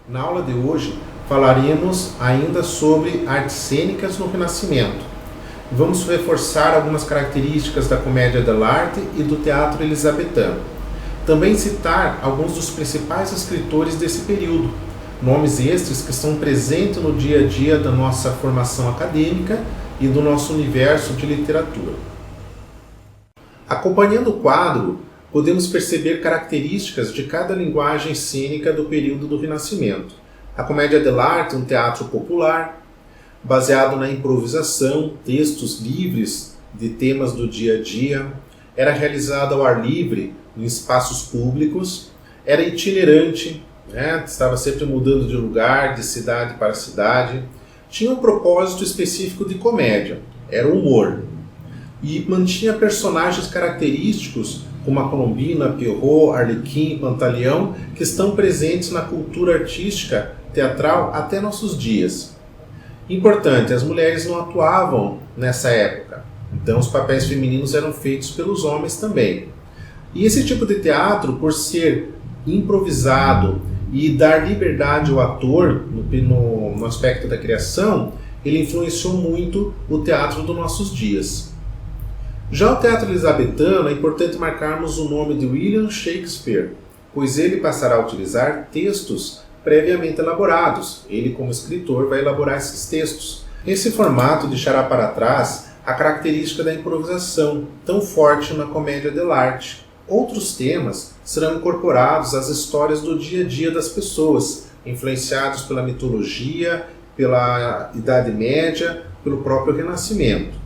Na aula de hoje falaremos ainda sobre artes cênicas no Renascimento. Vamos reforçar algumas características da comédia dell'arte e do teatro elisabetano. Também citar alguns dos principais escritores desse período, nomes estes que estão presentes no dia a dia da nossa formação acadêmica e do nosso universo de literatura. Acompanhando o quadro, podemos perceber características de cada linguagem cênica do período do Renascimento. A comédia dell'arte é um teatro popular, baseado na improvisação, textos livres de temas do dia a dia, era realizado ao ar livre, em espaços públicos, era itinerante, estava sempre mudando de lugar, de cidade para cidade, tinha um propósito específico de comédia, era o humor, e mantinha personagens característicos como a Colombina, Pierrot, Arlequim e Pantaleão, que estão presentes na cultura artística teatral até nossos dias. Importante, as mulheres não atuavam nessa época, então os papéis femininos eram feitos pelos homens também. E esse tipo de teatro, por ser improvisado e dar liberdade ao ator no aspecto da criação, ele influenciou muito o teatro dos nossos dias. Já o teatro elisabetano, é importante marcarmos o nome de William Shakespeare, pois ele passará a utilizar textos previamente elaborados. Ele, como escritor, vai elaborar esses textos. Esse formato deixará para trás a característica da improvisação, tão forte na comédia dell'arte. Outros temas serão incorporados às histórias do dia a dia das pessoas, influenciados pela mitologia, pela Idade Média, pelo próprio Renascimento.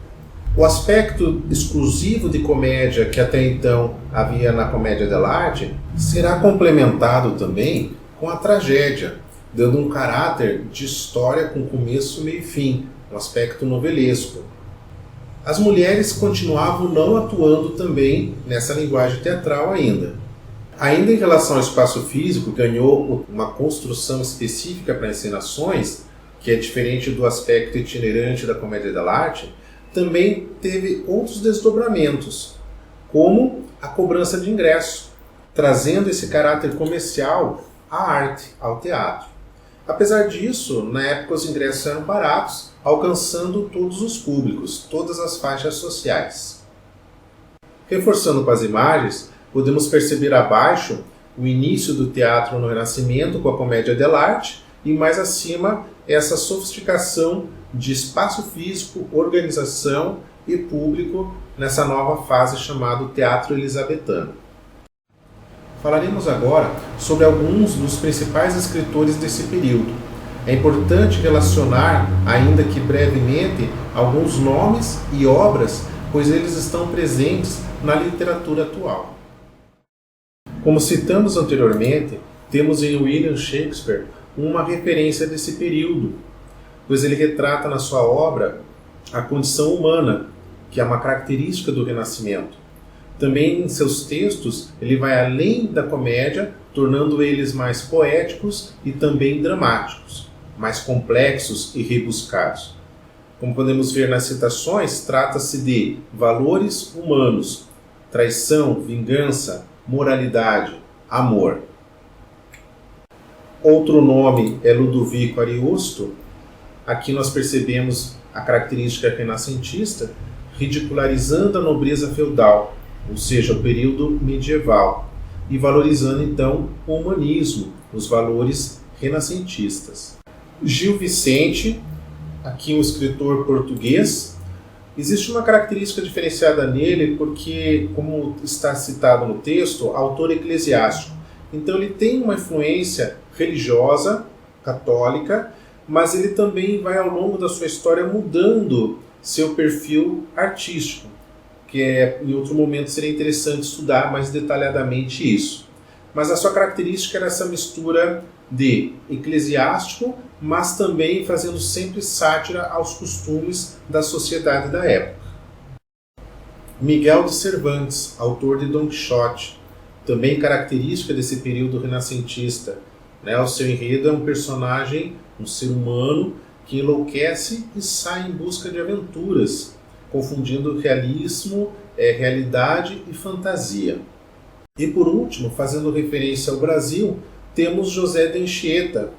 O aspecto exclusivo de comédia que até então havia na comédia dell'arte será complementado também com a tragédia, dando um caráter de história com começo, meio e fim, um aspecto novelesco. As mulheres continuavam não atuando também nessa linguagem teatral ainda. Ainda em relação ao espaço físico, ganhou uma construção específica para encenações, que é diferente do aspecto itinerante da comédia dell'arte. Também teve outros desdobramentos, como a cobrança de ingresso, trazendo esse caráter comercial à arte, ao teatro. Apesar disso, na época os ingressos eram baratos, alcançando todos os públicos, todas as faixas sociais. Reforçando com as imagens, podemos perceber abaixo o início do teatro no Renascimento com a comédia dell'arte e mais acima essa sofisticação de espaço físico, organização e público nessa nova fase chamada teatro elisabetano. Falaremos agora sobre alguns dos principais escritores desse período. É importante relacionar, ainda que brevemente, alguns nomes e obras, pois eles estão presentes na literatura atual. Como citamos anteriormente, temos em William Shakespeare uma referência desse período, pois ele retrata na sua obra a condição humana, que é uma característica do Renascimento. Também em seus textos ele vai além da comédia, tornando eles mais poéticos e também dramáticos, mais complexos e rebuscados. Como podemos ver nas citações, trata-se de valores humanos, traição, vingança, moralidade, amor. Outro nome é Ludovico Ariosto. Aqui nós percebemos a característica renascentista, ridicularizando a nobreza feudal, ou seja, o período medieval, e valorizando então o humanismo, os valores renascentistas. Gil Vicente, aqui um escritor português, existe uma característica diferenciada nele porque, como está citado no texto, autor eclesiástico. Então ele tem uma influência religiosa, católica, mas ele também vai ao longo da sua história mudando seu perfil artístico, que em outro momento seria interessante estudar mais detalhadamente isso. Mas a sua característica era essa mistura de eclesiástico, mas também fazendo sempre sátira aos costumes da sociedade da época. Miguel de Cervantes, autor de Dom Quixote, também característica desse período renascentista. O seu enredo é um personagem, um ser humano, que enlouquece e sai em busca de aventuras, confundindo realismo, realidade e fantasia. E por último, fazendo referência ao Brasil, temos José de Anchieta,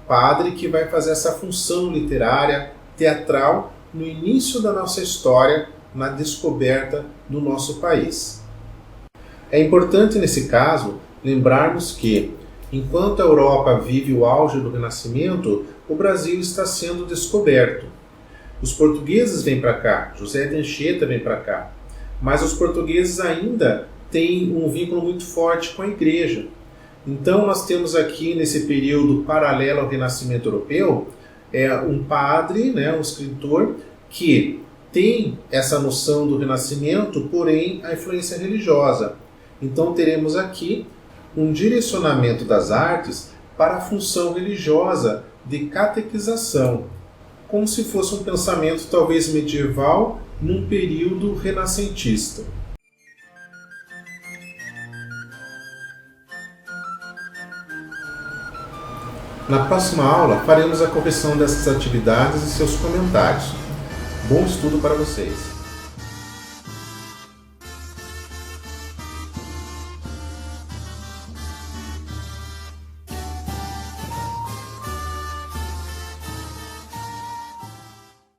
padre que vai fazer essa função literária, teatral, no início da nossa história, na descoberta do nosso país. É importante, nesse caso, lembrarmos que, enquanto a Europa vive o auge do Renascimento, o Brasil está sendo descoberto. Os portugueses vêm para cá, José de Anchieta vem para cá, mas os portugueses ainda têm um vínculo muito forte com a Igreja. Então nós temos aqui, nesse período paralelo ao Renascimento Europeu, um padre, um escritor, que tem essa noção do Renascimento, porém a influência religiosa. Então teremos aqui um direcionamento das artes para a função religiosa de catequização, como se fosse um pensamento talvez medieval num período renascentista. Na próxima aula faremos a correção dessas atividades e seus comentários. Bom estudo para vocês!